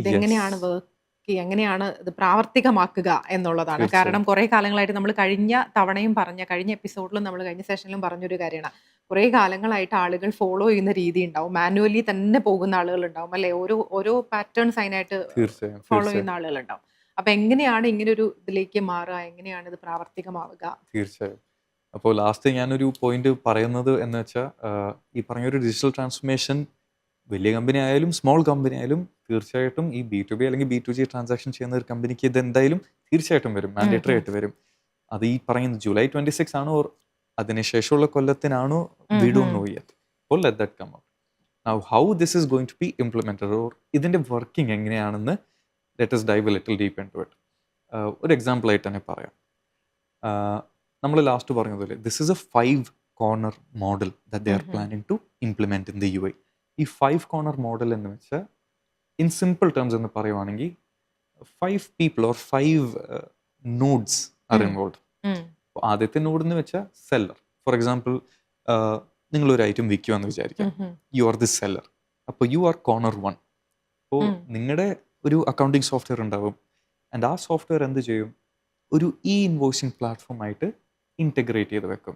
ഇതെങ്ങനെയാണ് വർക്ക്, എങ്ങനെയാണ് ഇത് പ്രാവർത്തികമാക്കുക എന്നുള്ളതാണ്. കാരണം കുറെ കാലങ്ങളായിട്ട് നമ്മൾ കഴിഞ്ഞ തവണയും കഴിഞ്ഞ എപ്പിസോഡിലും നമ്മൾ കഴിഞ്ഞ സെഷനിലും പറഞ്ഞൊരു കാര്യമാണ്, കുറെ കാലങ്ങളായിട്ട് ആളുകൾ ഫോളോ ചെയ്യുന്ന രീതി ഉണ്ടാവും, മാനുവലി തന്നെ പോകുന്ന ആളുകൾ ഉണ്ടാവും അല്ലെ, ഓരോ പാറ്റേൺസ് അതിനായിട്ട് ഫോളോ ചെയ്യുന്ന ആളുകൾ ഉണ്ടാവും. അപ്പൊ എങ്ങനെയാണ് ഇങ്ങനെ ഒരു ഇതിലേക്ക് മാറുക, എങ്ങനെയാണ് ഇത് പ്രാവർത്തികമാവുക? തീർച്ചയായും. അപ്പോൾ ലാസ്റ്റ് ഞാനൊരു പോയിന്റ് പറയുന്നത് എന്ന് വെച്ചാൽ, ഈ പറഞ്ഞൊരു ഡിജിറ്റൽ ട്രാൻസ്ഫോർമേഷൻ വലിയ കമ്പനി ആയാലും സ്മോൾ കമ്പനി ആയാലും തീർച്ചയായിട്ടും ഈ B2B അല്ലെങ്കിൽ B2G ട്രാൻസാക്ഷൻ ചെയ്യുന്ന ഒരു കമ്പനിക്ക് ഇത് എന്തായാലും തീർച്ചയായിട്ടും വരും, മാൻഡേറ്ററി ആയിട്ട് വരും. അത് ഈ പറയുന്നത് ജൂലൈ 26 ആണോ അതിനുശേഷമുള്ള കൊല്ലത്തിനാണോ? We don't know yet. അപ്പോൾ let that come out. Now how this is going to be implemented or ഇതിന്റെ വർക്കിംഗ് എങ്ങനെയാണെന്ന് let us dive a little deep into it. ഒരു എക്സാമ്പിൾ ആയിട്ട് തന്നെ പറയാം. നമ്മൾ ലാസ്റ്റ് പറഞ്ഞതുപോലെ this is a 5 corner model that they are planning to implement in the UAE. ഈ 5 corner model എന്ന് വെച്ചാൽ ഇൻ സിമ്പിൾ ടേംസ് എന്ന് പറയുവാണെങ്കിൽ 5 people or 5 nodes are involved. ആദ്യത്തെ നോഡ് എന്ന് വെച്ചാൽ സെല്ലർ. ഫോർ എക്സാമ്പിൾ നിങ്ങൾ ഒരു ഐറ്റം വിൽക്കുവാന്ന് വിചാരിക്കാം, യു ആർ ദി സെല്ലർ. അപ്പോൾ യു ആർ കോർണർ 1. അപ്പോൾ നിങ്ങളുടെ ഒരു അക്കൗണ്ടിങ് സോഫ്റ്റ്വെയർ ഉണ്ടാവും. ആൻഡ് ആ സോഫ്റ്റ്വെയർ എന്ത് ചെയ്യും? ഒരു ഇൻവോയ്സിംഗ് പ്ലാറ്റ്ഫോം ആയിട്ട് ഇൻറ്റഗ്രേറ്റ് ചെയ്ത് വെക്കും.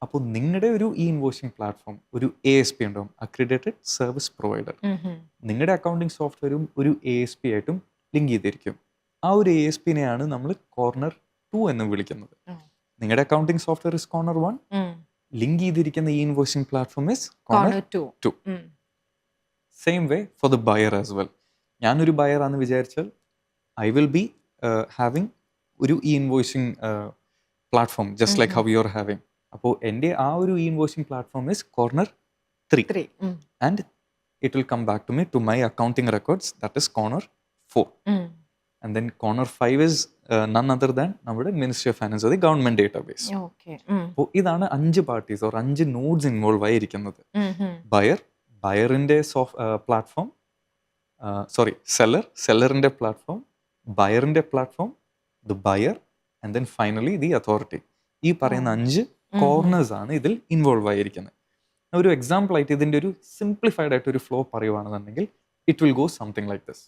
അപ്പോൾ നിങ്ങളുടെ ഒരു ഇൻവോയ്സിംഗ് പ്ലാറ്റ്ഫോം ഒരു ASP ഉണ്ടാവും, അക്രഡിറ്റഡ് സർവീസ് പ്രൊവൈഡർ. നിങ്ങളുടെ അക്കൗണ്ടിങ് സോഫ്റ്റ്വെയറും ഒരു ASP ആയിട്ടും ലിങ്ക് ചെയ്തിരിക്കും. ആ ഒരു ASP-നെയാണ് നമ്മൾ കോർണർ 2 എന്ന് വിളിക്കുന്നത്. നിങ്ങളുടെ accounting software is corner 1, link ചെയ്തിരിക്കുന്ന ഈ invoicing platform is corner 2. Same way for the buyer as well. ഞാനൊരു ബയർ ആണെന്ന് വിചാരിച്ചാൽ ഐ വിൽ ബി ഹാവിങ് ഒരു invoicing platform just like how you are having. അപ്പോൾ എൻ്റെ ആ ഒരു invoicing platform is corner 3 and it will come back to me to my accounting records that is corner 4. And then corner 5 is none other than നമ്മുടെ ministry of finance, അത് government database. അപ്പോൾ ഇതാണ് 5 parties or 5 nodes involve ആയിരിക്കുന്നത്. ബയറിന്റെ platform, സെല്ലറിന്റെ platform, ബയറിന്റെ platform, the buyer and then finally the authority. ഈ പറയുന്ന 5 കോർണേഴ്സ് ആണ് ഇതിൽ ഇൻവോൾവ് ആയിരിക്കുന്നത്. ഒരു എക്സാമ്പിൾ ആയിട്ട് ഇതിൻ്റെ ഒരു സിംപ്ലിഫൈഡ് ആയിട്ട് ഒരു ഫ്ലോ പറയുവാണെന്നുണ്ടെങ്കിൽ it will go something like this.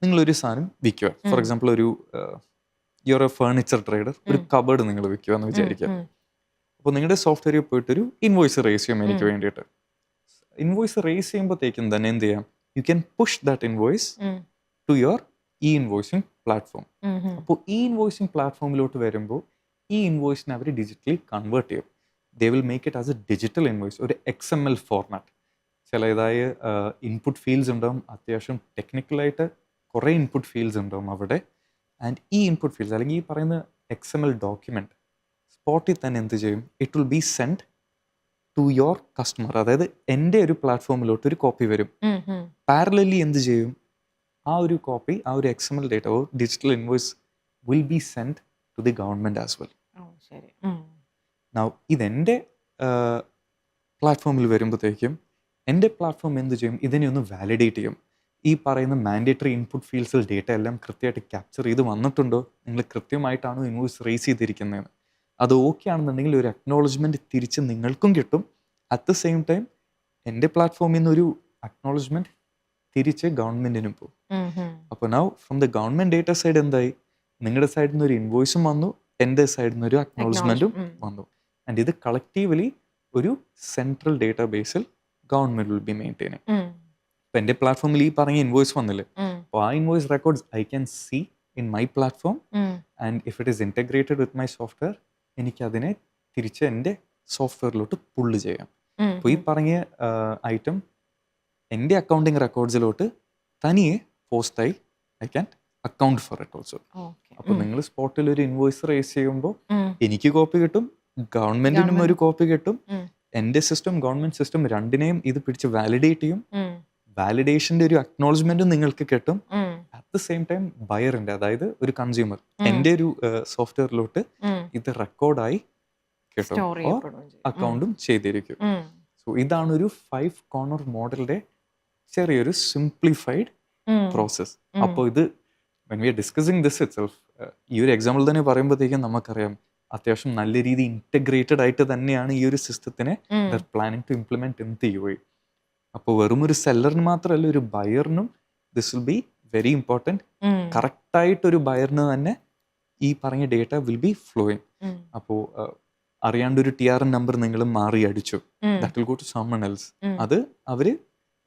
നിങ്ങളൊരു സാധനം വിൽക്കുക, ഫോർ എക്സാമ്പിൾ ഒരു യുവർ എ ഫേർണിച്ചർ ട്രേഡർ, ഒരു കബേർഡ് നിങ്ങൾ വിൽക്കുക എന്ന് വിചാരിക്കുക. അപ്പോൾ നിങ്ങളുടെ സോഫ്റ്റ്വെയറിൽ പോയിട്ടൊരു ഇൻവോയ്സ് റേസ് ചെയ്യും എനിക്ക് വേണ്ടിയിട്ട്. ഇൻവോയ്സ് റേസ് ചെയ്യുമ്പോഴത്തേക്കും തന്നെ എന്ത് ചെയ്യാം, you can push that invoice to your e invoicing platform. അപ്പോൾ ഈ ഇൻവോയ്സിങ് പ്ലാറ്റ്ഫോമിലോട്ട് വരുമ്പോൾ ഈ ഇൻവോയ്സിനെ അവർ ഡിജിറ്റലി കൺവേർട്ട് ചെയ്യും. They will make it as A digital invoice, ഒരു XML ഫോർമാറ്റ്. ചിലതായ ഇൻപുട്ട് ഫീൽഡ്സ് ഉണ്ടാവും, അത്യാവശ്യം ടെക്നിക്കലായിട്ട് കുറേ ഇൻപുട്ട് ഫീൽഡ്സ് ഉണ്ടാവും അവിടെ. ആൻഡ് ഈ ഇൻപുട്ട് ഫീൽഡ്സ് അല്ലെങ്കിൽ ഈ പറയുന്ന XML ഡോക്യുമെൻറ്റ് സ്പോട്ടിൽ തന്നെ എന്ത് ചെയ്യും, it will be send to your customer. അതായത് എൻ്റെ ഒരു പ്ലാറ്റ്ഫോമിലോട്ട് ഒരു കോപ്പി വരും. പാരലലി എന്ത് ചെയ്യും, ആ ഒരു കോപ്പി, ആ ഒരു XML data or digital invoice will be send to the government as well. Now ഇതെൻ്റെ പ്ലാറ്റ്ഫോമിൽ വരുമ്പോഴത്തേക്കും എൻ്റെ പ്ലാറ്റ്ഫോം എന്ത് ചെയ്യും, ഇതിനെ ഒന്ന് വാലിഡേറ്റ് ചെയ്യും. ഈ പറയുന്ന മാൻഡേറ്ററി ഇൻപുട്ട് ഫീൽഡ്സിൽ ഡേറ്റ എല്ലാം കൃത്യമായിട്ട് ക്യാപ്ചർ ചെയ്ത് വന്നിട്ടുണ്ടോ, നിങ്ങൾ കൃത്യമായിട്ടാണോ ഇൻവോയ്സ് റേസ് ചെയ്തിരിക്കുന്നതെന്ന്. അത് ഓക്കെ ആണെന്നുണ്ടെങ്കിൽ ഒരു അക്നോളജ്മെൻറ്റ് തിരിച്ച് നിങ്ങൾക്കും കിട്ടും. അറ്റ് ദ സെയിം ടൈം എൻ്റെ പ്ലാറ്റ്ഫോമിൽ നിന്ന് ഒരു അക്നോളജ്മെൻറ്റ് തിരിച്ച് ഗവൺമെൻറ്റിനും പോകും. അപ്പോൾ now from the government data side എന്തായി, നിങ്ങളുടെ സൈഡിൽ നിന്ന് ഒരു ഇൻവോയ്സും വന്നു, എൻ്റെ സൈഡിൽ നിന്ന് ഒരു അക്നോളജ്മെൻറ്റും വന്നു. ആൻഡ് ഇത് കളക്റ്റീവ്ലി ഒരു സെൻട്രൽ ഡേറ്റാ ബേസിൽ ഗവൺമെൻറ് വിൽ ബി മെയിൻറ്റെയിനിങ്. ഇപ്പം എൻ്റെ പ്ലാറ്റ്ഫോമിൽ ഈ പറഞ്ഞ ഇൻവോയ്സ് വന്നില്ലേ, അപ്പോൾ ആ invoice records I can see in my platform. And if it is integrated with my software, എനിക്കതിനെ തിരിച്ച് എൻ്റെ സോഫ്റ്റ്വെയറിലോട്ട് പുള്ള് ചെയ്യാം. അപ്പോൾ ഈ പറഞ്ഞ ഐറ്റം എൻ്റെ അക്കൗണ്ടിങ് റെക്കോർഡ്സിലോട്ട് തനിയെ പോസ്റ്റായി I can account for it also. അപ്പോൾ നിങ്ങൾ സ്പോട്ടിൽ ഒരു ഇൻവോയ്സ് റേസ് ചെയ്യുമ്പോൾ എനിക്ക് കോപ്പി കിട്ടും, ഗവൺമെന്റിനും ഒരു കോപ്പി കിട്ടും. എൻ്റെ സിസ്റ്റം ഗവൺമെന്റ് സിസ്റ്റം രണ്ടിനെയും ഇത് പിടിച്ച് വാലിഡേറ്റ് ചെയ്യും. വാലിഡേഷന്റെ ഒരു അക്നോളജ്മെന്റും നിങ്ങൾക്ക് കിട്ടും. അറ്റ് ദ സെയിം ടൈം ബയറിന്റെ, അതായത് ഒരു കൺസ്യൂമർ എൻ്റെ ഒരു സോഫ്റ്റ്വെയറിലോട്ട് ഇത് റെക്കോർഡായി കിട്ടും, അക്കൗണ്ടും ചെയ്തിരിക്കും. സോ ഇതാണ് ഒരു 5 കോർണർ മോഡലിന്റെ ചെറിയൊരു സിംപ്ലിഫൈഡ് പ്രോസസ്. അപ്പോൾ ഇത് when we are discussing this itself, ഈ ഒരു എക്സാമ്പിൾ തന്നെ പറയുമ്പോഴത്തേക്കും നമുക്കറിയാം അത്യാവശ്യം നല്ല രീതി ഇന്റഗ്രേറ്റഡ് ആയിട്ട് തന്നെയാണ് ഈ ഒരു സിസ്റ്റത്തിനെ planning to implement in the UI. അപ്പോൾ വെറും ഒരു സെല്ലറിന് മാത്രമല്ല, ഒരു ബയറിനും this will be very important. കറക്റ്റായിട്ട് ഒരു ബയറിന് തന്നെ ഈ പറഞ്ഞ ഡേറ്റ വിൽ ബി ഫ്ലോയിങ്. അപ്പോൾ അറിയാണ്ട് ഒരു TRN നമ്പർ നിങ്ങൾ മാറി അടിച്ചു, that will go to someone else. അത് അവര്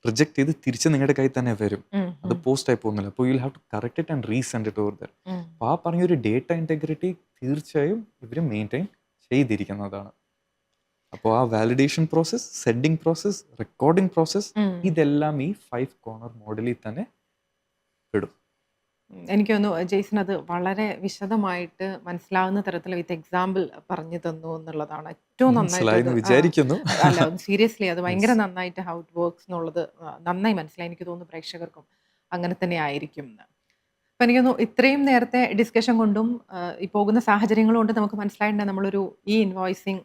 റിജക്ട് ചെയ്ത് തിരിച്ച് നിങ്ങളുടെ കയ്യിൽ തന്നെ വരും, അത് പോസ്റ്റ് ആയി പോകുന്നില്ല. അപ്പോൾ you will have to correct it and resend it over there. അപ്പോൾ ആ പറഞ്ഞൊരു ഡേറ്റ ഇന്റഗ്രിറ്റി തീർച്ചയായും ഇവർ മെയിൻറ്റെയിൻ ചെയ്തിരിക്കുന്നതാണ്. അപ്പോൾ ആ validation process, sending process, recording process, ഇതെല്ലാം ഈ 5 കോർണർ മോഡലിൽ തന്നെ പെടും. എനിക്ക് തോന്നുന്നു ജെയ്സൺ അത് വളരെ വിശദമായിട്ട് മനസ്സിലാവുന്ന തരത്തിൽ വിത്ത് എക്സാമ്പിൾ പറഞ്ഞു തന്നു എന്നുള്ളതാണ് ഏറ്റവും നന്നായിട്ട്. വിചാരിക്കുന്നു. അല്ല, സീരിയസ്ലി അത് ഭയങ്കര നന്നായിട്ട് ഹൗ ഇറ്റ് വർക്ക്സ് എന്നുള്ളത് നന്നായി മനസ്സിലായി. എനിക്ക് തോന്നുന്നു പ്രേക്ഷകർക്കും അങ്ങനെ തന്നെ ആയിരിക്കും എന്ന്. അപ്പം എനിക്ക് തോന്നുന്നു ഇത്രയും നേരത്തെ ഡിസ്കഷൻ കൊണ്ടും ഈ പോകുന്ന സാഹചര്യങ്ങൾ കൊണ്ട് നമുക്ക് മനസ്സിലായിട്ടുണ്ട് നമ്മളൊരു ഈ ഇൻവോയ്സിങ്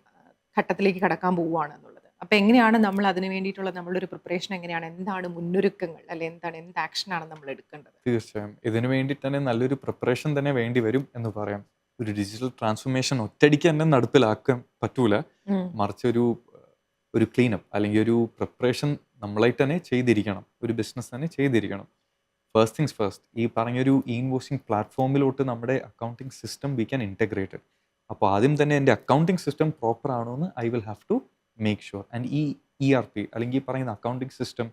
ഘട്ടത്തിലേക്ക് കടക്കാൻ പോവുകയാണ് എന്നുള്ളത്. അപ്പം എങ്ങനെയാണ് നമ്മൾ അതിന് വേണ്ടിയിട്ടുള്ള നമ്മളൊരു പ്രിപ്പറേഷൻ എങ്ങനെയാണ്, എന്താണ് മുന്നൊരുക്കങ്ങൾ, അല്ലെ എന്താണ്, എന്ത് ആക്ഷനാണ് നമ്മൾ എടുക്കേണ്ടത്? തീർച്ചയായും ഇതിനു വേണ്ടി തന്നെ നല്ലൊരു പ്രിപ്പറേഷൻ തന്നെ വേണ്ടി വരും എന്ന് പറയാം. ഒരു ഡിജിറ്റൽ ട്രാൻസ്ഫോർമേഷൻ ഒറ്റയടിക്ക് തന്നെ നടപ്പിലാക്കാൻ പറ്റൂല, മറിച്ച് ഒരു ക്ലീനപ്പ് അല്ലെങ്കിൽ ഒരു പ്രിപ്പറേഷൻ നമ്മളായിട്ട് തന്നെ ചെയ്തിരിക്കണം, ഒരു ബിസിനസ് തന്നെ ചെയ്തിരിക്കണം. ഫസ്റ്റ് തിങ്സ് ഫസ്റ്റ്, ഈ പറഞ്ഞൊരു ഇൻവോയ്സിങ് പ്ലാറ്റ്ഫോമിലോട്ട് നമ്മുടെ accounting system we can integrated. അപ്പോൾ ആദ്യം തന്നെ എൻ്റെ അക്കൗണ്ടിങ് സിസ്റ്റം പ്രോപ്പർ ആണോ എന്ന് I will have to make sure. And ഈ ERP അല്ലെങ്കിൽ ഈ പറയുന്ന അക്കൗണ്ടിങ് സിസ്റ്റം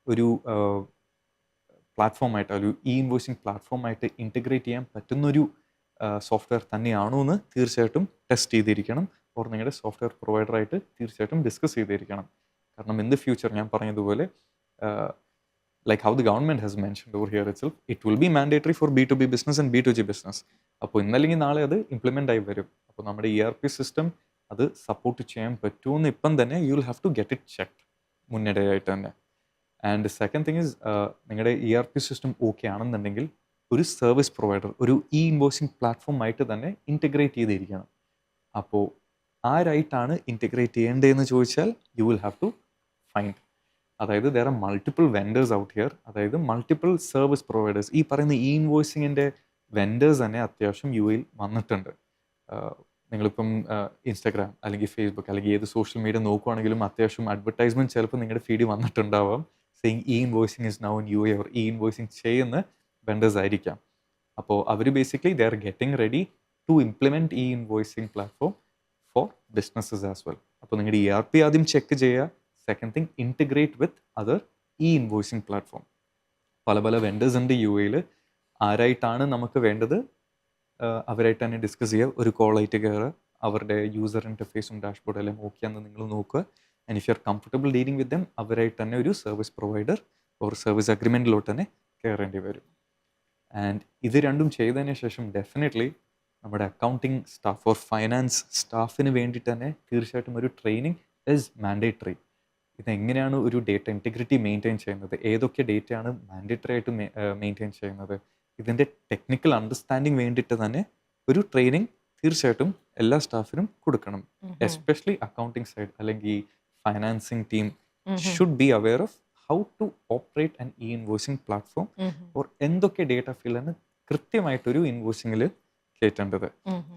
ഒരു പ്ലാറ്റ്ഫോമായിട്ട്, ഒരു ഇൻവോയ്സിങ് പ്ലാറ്റ്ഫോമായിട്ട് ഇൻറ്റഗ്രേറ്റ് ചെയ്യാൻ പറ്റുന്നൊരു സോഫ്റ്റ്വെയർ തന്നെയാണോ എന്ന് തീർച്ചയായിട്ടും ടെസ്റ്റ് ചെയ്തിരിക്കണം. ഓർ നിങ്ങളുടെ സോഫ്റ്റ്വെയർ പ്രൊവൈഡറായിട്ട് തീർച്ചയായിട്ടും ഡിസ്കസ് ചെയ്തിരിക്കണം. കാരണം ഇൻ ദ ഫ്യൂച്ചർ ഞാൻ പറഞ്ഞതുപോലെ like how the government has mentioned over here itself, it will be mandatory for B2B business and B2G business. അപ്പോൾ ഇന്നല്ലെങ്കിൽ നാളെ അത് ഇംപ്ലിമെൻ്റ് ആയി വരും. അപ്പോൾ നമ്മുടെ ERP സിസ്റ്റം അത് സപ്പോർട്ട് ചെയ്യാൻ പറ്റുമെന്ന് ഇപ്പം തന്നെ you will have to get it checked മുന്നിടെയായിട്ട് തന്നെ. ആൻഡ് സെക്കൻഡ് തിങ് ഇസ്, നിങ്ങളുടെ ERP സിസ്റ്റം ഓക്കെ ആണെന്നുണ്ടെങ്കിൽ ഒരു സർവീസ് പ്രൊവൈഡർ, ഒരു ഇൻവോയ്സിങ് പ്ലാറ്റ്ഫോമായിട്ട് തന്നെ ഇൻറ്റഗ്രേറ്റ് ചെയ്തിരിക്കണം. അപ്പോൾ ആരായിട്ടാണ് ഇൻറ്റഗ്രേറ്റ് ചെയ്യേണ്ടതെന്ന് ചോദിച്ചാൽ you will have to find, അതായത് there are multiple vendors out here, അതായത് മൾട്ടിപ്പിൾ സർവീസ് പ്രൊവൈഡേഴ്സ്. ഈ പറയുന്ന ഇൻവോയ്സിങ്ങിൻ്റെ വെൻഡേഴ്സ് തന്നെ അത്യാവശ്യം UAE വന്നിട്ടുണ്ട്. നിങ്ങളിപ്പം ഇൻസ്റ്റാഗ്രാം അല്ലെങ്കിൽ ഫേസ്ബുക്ക് അല്ലെങ്കിൽ ഏത് സോഷ്യൽ മീഡിയ നോക്കുവാണെങ്കിലും അത്യാവശ്യം അഡ്വർടൈസ്മെന്റ് ചിലപ്പോൾ നിങ്ങളുടെ ഫീഡിൽ വന്നിട്ടുണ്ടാവാം. Saying e invoicing is now in UAE or e invoicing ചെയ്യുന്ന വെൻഡേഴ്സ് ആയിരിക്കാം. അപ്പോൾ അവർ basically they are getting ready to implement e invoicing platform for businesses as well. അപ്പോൾ നിങ്ങളുടെ ERP ആദ്യം ചെക്ക് ചെയ്യുക. Second thing, integrate with other e invoicing platform. പല പല വെൻഡേഴ്സ് ഉണ്ട് UAE. ആരായിട്ടാണ് നമുക്ക് വേണ്ടത് അവരായിട്ട് തന്നെ ഡിസ്കസ് ചെയ്യുക. ഒരു കോളായിട്ട് കയറുക, അവരുടെ യൂസർ ഇൻ്റർഫേസും ഡാഷ്ബോർഡും എല്ലാം ഓക്കെയാണെന്ന് നിങ്ങൾ നോക്കുക. And if you R comfortable dealing with dum, അവരായിട്ട് തന്നെ ഒരു സർവീസ് പ്രൊവൈഡർ ഒരു സർവീസ് അഗ്രിമെൻറ്റിലോട്ട് തന്നെ കയറേണ്ടി വരും. ആൻഡ് ഇത് രണ്ടും ചെയ്തതിന് ശേഷം ഡെഫിനറ്റ്ലി നമ്മുടെ അക്കൗണ്ടിങ് സ്റ്റാഫ് ഓർ ഫൈനാൻസ് സ്റ്റാഫിന് വേണ്ടിയിട്ട് തന്നെ തീർച്ചയായിട്ടും ഒരു ട്രെയിനിങ് ഈസ് മാൻഡേറ്ററി. ഇതെങ്ങനെയാണ് ഒരു ഡേറ്റ ഇൻറ്റഗ്രിറ്റി മെയിൻറ്റെയിൻ ചെയ്യുന്നത്, ഏതൊക്കെ ഡേറ്റയാണ് മാൻഡേറ്ററി ആയിട്ട് മെയിൻറ്റെയിൻ ചെയ്യുന്നത്, ഇതിൻ്റെ ടെക്നിക്കൽ അണ്ടർസ്റ്റാൻഡിങ് വേണ്ടിയിട്ട് തന്നെ ഒരു ട്രെയിനിങ് തീർച്ചയായിട്ടും എല്ലാ സ്റ്റാഫിനും കൊടുക്കണം. എസ്പെഷ്യലി അക്കൗണ്ടിങ് സൈഡ് അല്ലെങ്കിൽ financing team should be aware of how to operate an e invoicing platform or എന്തൊക്കെ ഡേറ്റ ഫീൽഡാണ് കൃത്യമായിട്ടൊരു ഇൻവോയ്സിങ്ങിൽ കയറ്റേണ്ടത്.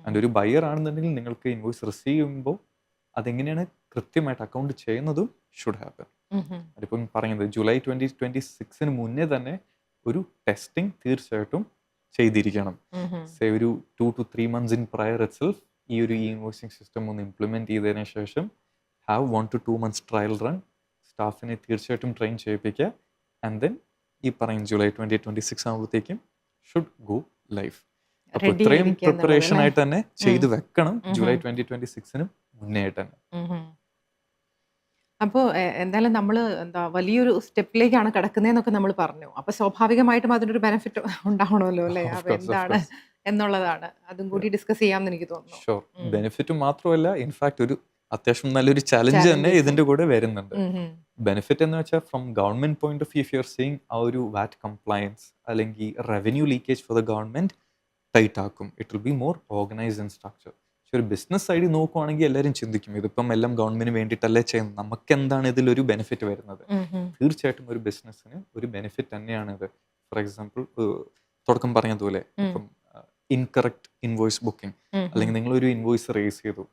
ആൻഡ് ഒരു ബയർ ആണെന്നുണ്ടെങ്കിൽ നിങ്ങൾക്ക് ഇൻവോയ്സ് റിസീവ് ചെയ്യുമ്പോൾ അതെങ്ങനെയാണ് കൃത്യമായിട്ട് അക്കൗണ്ട് ചെയ്യുന്നതും ഷുഡ് ഹാപ്പൻ. അതിപ്പം പറയുന്നത് ജൂലൈ 2026 മുന്നേ തന്നെ ഒരു ടെസ്റ്റിംഗ് തീർച്ചയായിട്ടും ചെയ്തിരിക്കണം. സേ ഒരു 2 to 3 months in prior itself ഈ ഒരു ഇ ഇൻവോയ്സിങ് സിസ്റ്റം ഒന്ന് ഇംപ്ലിമെൻറ്റ് ചെയ്തതിന് ശേഷം have 1 to 2 months trial run, സ്റ്റാഫിനെ തീർച്ചയായിട്ടും ട്രെയിൻ ചെയ്യിപ്പിക്കുക. ആൻഡ് ദെൻ ഈ പറയുന്ന ജൂലൈ 2026 ആകുമ്പോഴത്തേക്കും ഷുഡ് ഗോ ലൈഫ്. അപ്പോൾ ഇത്രയും പ്രിപ്പറേഷൻ ആയിട്ട് തന്നെ ചെയ്ത് വെക്കണം ജൂലൈ 2026 മുന്നേ ആയിട്ട് തന്നെ. അപ്പോൾ എന്തായാലും നമ്മൾ വലിയൊരു സ്റ്റെപ്പിലേക്കാണ് കിടക്കുന്നതെന്നൊക്കെ നമ്മൾ പറഞ്ഞു. അപ്പോൾ സ്വാഭാവികമായിട്ടും അതിനൊരു ബെനിഫിറ്റ് ഉണ്ടാവണമല്ലോ അല്ലേ? Of അത് course, of എന്താണ് course. എന്നുള്ളതാണ്. അതും കൂടി ഡിസ്കസ് ചെയ്യാമെന്ന് എനിക്ക് തോന്നുന്നു. ഷുവർ. ബെനിഫിറ്റ് മാത്രമല്ല, ഇൻഫാക്ട് ഒരു അത്യാവശ്യം നല്ലൊരു ചാലഞ്ച് തന്നെ Challenges. ഇതിന്റെ കൂടെ വരുന്നുണ്ട്. ബെനിഫിറ്റ് എന്ന് വെച്ചാൽ from government point of view, if you are seeing ആ ഒരു വാറ്റ് കംപ്ലയൻസ് അല്ലെങ്കിൽ revenue leakage for the government tight ആക്കും. It will be more organised and structure. പക്ഷെ ഒരു ബിസിനസ് സൈഡിൽ നോക്കുവാണെങ്കിൽ എല്ലാവരും ചിന്തിക്കും ഇതിപ്പം എല്ലാം ഗവൺമെന്റിന് വേണ്ടിയിട്ടല്ലേ ചെയ്യുന്നത്, നമുക്ക് എന്താണ് ഇതിലൊരു ബെനിഫിറ്റ് വരുന്നത്. തീർച്ചയായിട്ടും ഒരു ബിസിനസ്സിന് ഒരു ബെനിഫിറ്റ് തന്നെയാണിത്. ഫോർ എക്സാമ്പിൾ തുടക്കം പറഞ്ഞതുപോലെ ഇപ്പം ഇൻകറക്റ്റ് ഇൻവോയ്സ് ബുക്കിംഗ്, അല്ലെങ്കിൽ നിങ്ങൾ ഒരു ഇൻവോയ്സ് റേസ് ചെയ്തു,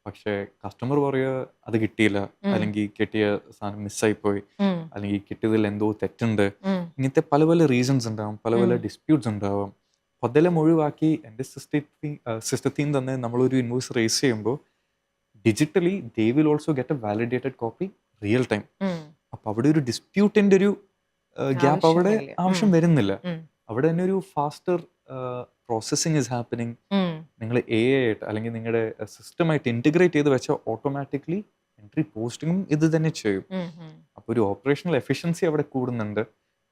പക്ഷേ കസ്റ്റമർ പറയുക അത് കിട്ടിയില്ല, അല്ലെങ്കിൽ കിട്ടിയ സാധനം മിസ്സായിപ്പോയി, അല്ലെങ്കിൽ കിട്ടിയതിൽ എന്തോ തെറ്റുണ്ട്. ഇങ്ങനത്തെ പല പല റീസൺസ് ഉണ്ടാവും, പല പല ഡിസ്പ്യൂട്ട്സ് ഉണ്ടാവും. അപ്പോൾ അതെല്ലാം ഒഴിവാക്കി എൻ്റെ സിസ്റ്റത്തിൽ തന്നെ നമ്മളൊരു ഇൻവോയ്സ് റേസ് ചെയ്യുമ്പോൾ digitally they will also get A validated copy real time. അപ്പോൾ അവിടെ ഒരു ഡിസ്പ്യൂട്ടിൻ്റെ ഒരു ഗ്യാപ്പ് അവിടെ ആവശ്യം വരുന്നില്ല. അവിടെ തന്നെ ഒരു ഫാസ്റ്റർ പ്രോസസ്സിങ് ഇസ് ഹാപ്പനിങ്. നിങ്ങൾ AI ആയിട്ട് അല്ലെങ്കിൽ നിങ്ങളുടെ സിസ്റ്റമായിട്ട് ഇൻറ്റിഗ്രേറ്റ് ചെയ്ത് വെച്ചാൽ ഓട്ടോമാറ്റിക്കലി എൻട്രി പോസ്റ്റിങ്ങും ഇത് തന്നെ ചെയ്യും. അപ്പോൾ ഒരു ഓപ്പറേഷണൽ എഫിഷ്യൻസി അവിടെ കൂടുന്നുണ്ട്.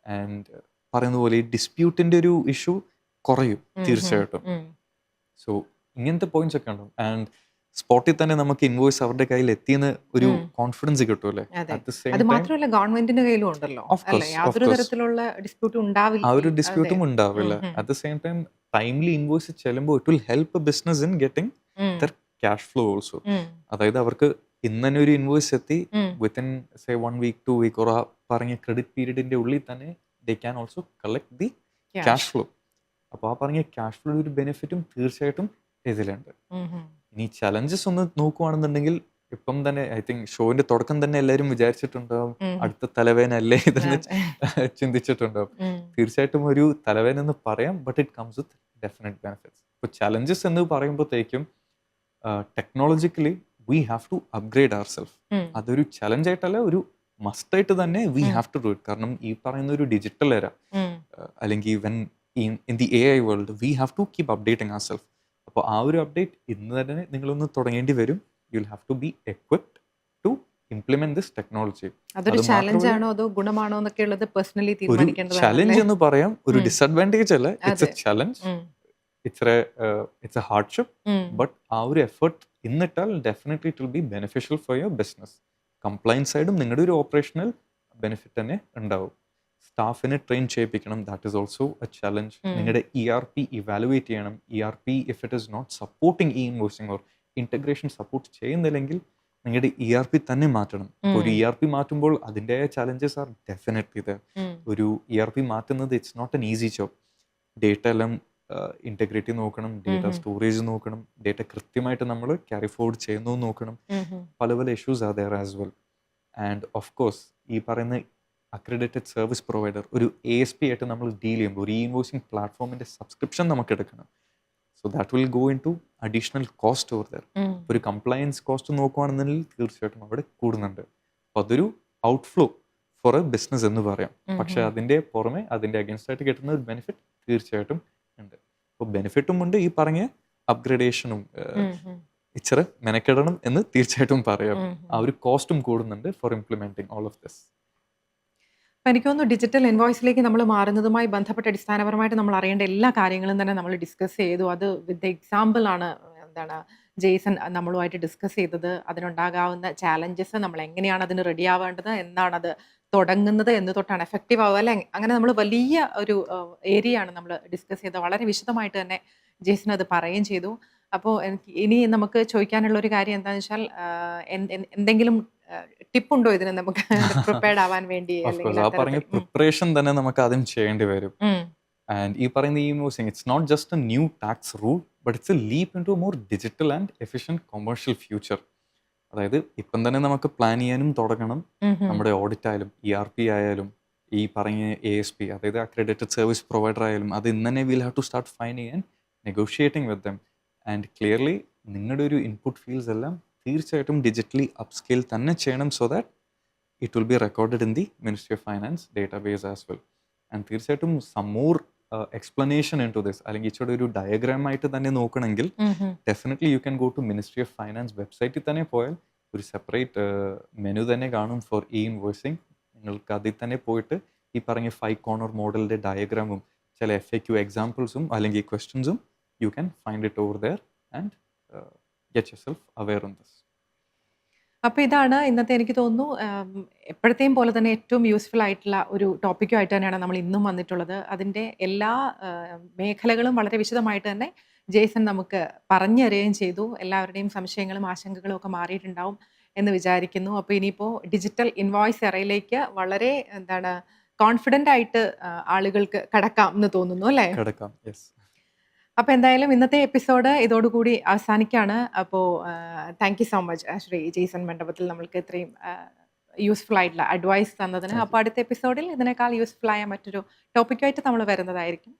ആൻഡ് പറയുന്ന പോലെ ഈ ഡിസ്പ്യൂട്ടിൻ്റെ ഒരു ഇഷ്യൂ കുറയും തീർച്ചയായിട്ടും. സോ ഇങ്ങനത്തെ പോയിന്റ്സ് ഒക്കെ ഉണ്ടാവും. ആൻഡ് സ്പോട്ടിൽ തന്നെ നമുക്ക് ഇൻവോയ്സ് അവരുടെ കയ്യിൽ എത്തിയെന്ന് ഒരു കോൺഫിഡൻസ് കിട്ടുമല്ലേ. അത് മാത്രമല്ല ഗവൺമെന്റിന്റെ കയ്യിലും ഉണ്ടല്ലോ അല്ലേ? യാതൊരു തരത്തിലുള്ള ഡിസ്പ്യൂട്ടും ഉണ്ടാവില്ല, ആ ഒരു ഡിസ്പ്യൂട്ടും ഉണ്ടാവില്ല. At the same time timely invoice ചെല്ലുമ്പോൾ it will help a business in getting their cash flow also. അതായത് അവർക്ക് ഇന്ന് തന്നെ ഒരു ഇൻവോയ്സ് എത്തി within say 1 week 2 week or ആ പറഞ്ഞ ക്രെഡിറ്റ് പീരീഡിന്റെ ഉള്ളിൽ തന്നെ they can also collect the cash flow. അപ്പോൾ ആ പറഞ്ഞ ക്യാഷ് ഫ്ലോ ഒരു ബെനിഫിറ്റും തീർച്ചയായിട്ടും ഇതിലുണ്ട്. ഇനി ചലഞ്ചസ് ഒന്ന് നോക്കുവാണെന്നുണ്ടെങ്കിൽ ഇപ്പം തന്നെ ഐ തിങ്ക് ഷോന്റെ തുടക്കം തന്നെ എല്ലാവരും വിചാരിച്ചിട്ടുണ്ടാവും അടുത്ത തലവേന അല്ലേ ഇതെന്ന് ചിന്തിച്ചിട്ടുണ്ടാവും. തീർച്ചയായിട്ടും ഒരു തലവേന എന്ന് പറയാം, but it comes with definite benefits. ഇപ്പോൾ ചലഞ്ചസ് എന്ന് പറയുമ്പോഴത്തേക്കും technologically we have to upgrade our self. അതൊരു ചലഞ്ച് ആയിട്ടല്ല, ഒരു മസ്റ്റായിട്ട് തന്നെ we have to do it. കാരണം ഈ പറയുന്ന ഒരു ഡിജിറ്റൽ എര അല്ലെങ്കിൽ when in the AI world we have to keep updating our self. അപ്പോൾ ആ ഒരു അപ്ഡേറ്റ് ഇന്ന് തന്നെ നിങ്ങളൊന്ന് തുടങ്ങേണ്ടി വരും. You will have to be equipped to implement this technology. അതൊരു ചാലഞ്ച് ആണോ അതോ ഗുണമാണോ എന്നൊക്കെ ഉള്ളത് പേഴ്സണലി തീരുമാനിക്കേണ്ടതാണ്. ചലഞ്ച് എന്ന് പറയാം, ഒരു ഡിസഡ്വാൻറ്റേജ് അല്ല. It's a challenge, it's a hardship. But ആ ഒരു എഫേർട്ട് ഇന്നിട്ടാൽ definitely it will be beneficial for your business. Compliance സൈഡും നിങ്ങളുടെ ഒരു ഓപ്പറേഷണൽ ബെനിഫിറ്റ് തന്നെ ഉണ്ടാവും. സ്റ്റാഫിനെ ട്രെയിൻ ചെയ്യിപ്പിക്കണം, that is also a challenge. നിങ്ങളുടെ ERP ഇവാലുവേറ്റ് ചെയ്യണം. ERP if it is not supporting e invoicing or integration support ചെയ്യുന്നില്ലെങ്കിൽ നിങ്ങളുടെ ERP തന്നെ മാറ്റണം. ഒരു ERP മാറ്റുമ്പോൾ അതിൻ്റെ ചലഞ്ചസ് ആർ ഡെഫിനറ്റ്ലി ദർ. ഒരു ERP മാറ്റുന്നത് it's not an easy job. Data എല്ലാം ഇൻറ്റഗ്രിറ്റി നോക്കണം, ഡേറ്റ സ്റ്റോറേജ് നോക്കണം, ഡേറ്റ കൃത്യമായിട്ട് നമ്മൾ ക്യാരി ഫോർവേഡ് ചെയ്യുന്നു നോക്കണം. പല പല issues are there as well. And of course ഈ പറയുന്ന അക്രഡിറ്റഡ് സർവീസ് പ്രൊവൈഡർ ഒരു ASP ആയിട്ട് നമ്മൾ ഡീൽ ചെയ്യുമ്പോൾ ഒരു ഇൻവോയ്സിംഗ് പ്ലാറ്റ്ഫോമിൻ്റെ സബ്സ്ക്രിപ്ഷൻ നമുക്ക് എടുക്കണം. So that will go in to additional cost over there. ഒരു കംപ്ലയൻസ് കോസ്റ്റ് നോക്കുകയാണെന്നുണ്ടെങ്കിൽ തീർച്ചയായിട്ടും അവിടെ കൂടുന്നുണ്ട്. അപ്പോൾ അതൊരു ഔട്ട്ഫ്ലോ ഫോർ എ ബിസിനസ് എന്ന് പറയാം. പക്ഷെ അതിൻ്റെ പുറമെ അതിൻ്റെ അഗേൻസ്റ്റ് ആയിട്ട് കിട്ടുന്ന ഒരു ബെനിഫിറ്റ് തീർച്ചയായിട്ടും ഉണ്ട്. അപ്പോൾ ബെനിഫിറ്റും ഉണ്ട്, ഈ പറഞ്ഞ അപ്ഗ്രഡേഷനും ഇച്ചിരി മെനക്കെടണം എന്ന് തീർച്ചയായിട്ടും പറയാം. ആ ഒരു കോസ്റ്റും കൂടുന്നുണ്ട് for implementing all of this. അപ്പം എനിക്ക് തോന്നുന്നു ഡിജിറ്റൽ ഇൻവോയ്സിലേക്ക് നമ്മൾ മാറുന്നതുമായി ബന്ധപ്പെട്ട് അടിസ്ഥാനപരമായിട്ട് നമ്മൾ അറിയേണ്ട എല്ലാ കാര്യങ്ങളും തന്നെ നമ്മൾ ഡിസ്കസ് ചെയ്തു. അത് വിത്ത് എക്സാമ്പിൾ ആണ് എന്താണ് ജെയ്സൺ നമ്മളുമായിട്ട് ഡിസ്കസ് ചെയ്തത്. അതിനുണ്ടാകാവുന്ന ചാലഞ്ചസ്, നമ്മൾ എങ്ങനെയാണ് അതിന് റെഡി ആവേണ്ടത്, എന്നാണത് തുടങ്ങുന്നത്, എന്ന് തൊട്ടാണ് എഫക്റ്റീവ് ആവുക, അല്ലെ? അങ്ങനെ നമ്മൾ വലിയ ഒരു ഏരിയ ആണ് നമ്മൾ ഡിസ്കസ് ചെയ്തത്. വളരെ വിശദമായിട്ട് തന്നെ ജെയ്സൺ അത് പറയുകയും ചെയ്തു. അപ്പോൾ എനിക്ക് ഇനി നമുക്ക് ചോദിക്കാനുള്ള ഒരു കാര്യം എന്താണെന്ന് വെച്ചാൽ എന്തെങ്കിലും ടിപ്പുണ്ടോ ഇതിന് നമുക്ക് പ്രിപ്പയർഡ് ആവാൻ വേണ്ടി? ആ പറഞ്ഞ പ്രിപ്പറേഷൻ തന്നെ നമുക്ക് ആദ്യം ചെയ്യേണ്ടി വരും. ആൻഡ് ഈ പറയുന്ന invoicing it's not just a new tax rule, but it's a leap in to more digital and efficient commercial future. അതായത് ഇപ്പം തന്നെ നമുക്ക് പ്ലാൻ ചെയ്യാനും തുടങ്ങണം. നമ്മുടെ ഓഡിറ്റ് ആയാലും ERP ആയാലും ഈ പറഞ്ഞ ASP, അതായത് അക്രഡിറ്റഡ് സർവീസ് പ്രൊവൈഡർ ആയാലും, അത് ഇന്ന് തന്നെ will have to start finding and negotiating with them. And clearly നിങ്ങളുടെ ഒരു ഇൻപുട്ട് ഫീൽഡ്സ് എല്ലാം തീർച്ചയായിട്ടും ഡിജിറ്റലി അപ്സ്കെയിൽ തന്നെ ചെയ്യണം. So that it will be recorded in the ministry of finance database as well. And തീർച്ചയായിട്ടും some more explanation into this, അല്ലെങ്കിൽ ഇച്ചിരി ഒരു ഡയഗ്രാം ആയിട്ട് തന്നെ നോക്കണമെങ്കിൽ definitely you can go to ministry of finance വെബ്സൈറ്റിൽ തന്നെ പോയാൽ ഒരു സെപ്പറേറ്റ് മെനു തന്നെ കാണും ഫോർ ഇൻവോയ്സിംഗ്. നിങ്ങൾക്ക് അതിൽ തന്നെ പോയിട്ട് ഈ പറഞ്ഞ 5 കോർണർ മോഡലിൻ്റെ ഡയഗ്രാമും ചില FAQ എക്സാമ്പിൾസും അല്ലെങ്കിൽ ക്വസ്റ്റ്യൻസും you can find it over there and get your self aware on this. അപ്പോൾ ഇതാണ് ഇന്നത്തെ, എനിക്ക് തോന്നുന്നു എപ്പോഴത്തെയും പോലെ തന്നെ ഏറ്റവും യൂസ്ഫുൾ ആയിട്ടുള്ള ഒരു ടോപ്പിക്കുമായിട്ട് തന്നെയാണ് നമ്മൾ ഇന്നും വന്നിട്ടുള്ളത്. അതിൻ്റെ എല്ലാ മേഖലകളും വളരെ വിശദമായിട്ട് തന്നെ ജെയ്സൺ നമുക്ക് പറഞ്ഞു തരികയും ചെയ്തു. എല്ലാവരുടെയും സംശയങ്ങളും ആശങ്കകളും ഒക്കെ മാറിയിട്ടുണ്ടാവും എന്ന് വിചാരിക്കുന്നു. അപ്പോൾ ഇനിയിപ്പോൾ ഡിജിറ്റൽ ഇൻവോയ്സ് എറയിലേക്ക് വളരെ എന്താണ് കോൺഫിഡൻ്റ് ആയിട്ട് ആളുകൾക്ക് കടക്കാം എന്ന് തോന്നുന്നു, അല്ലേ? കിടക്കാം, യെസ്. അപ്പോൾ എന്തായാലും ഇന്നത്തെ എപ്പിസോഡ് ഇതോടുകൂടി അവസാനിക്കുകയാണ്. അപ്പോൾ thank you so much Shri Jaison Mandapathil നമ്മൾക്ക് ഇത്രയും യൂസ്ഫുൾ ആയിട്ടുള്ള അഡ്വൈസ് തന്നതിന്. അപ്പോൾ അടുത്ത എപ്പിസോഡിൽ ഇതിനേക്കാൾ യൂസ്ഫുൾ ആയ മറ്റൊരു ടോപ്പിക്കുമായിട്ട് നമ്മൾ വരുന്നതായിരിക്കും.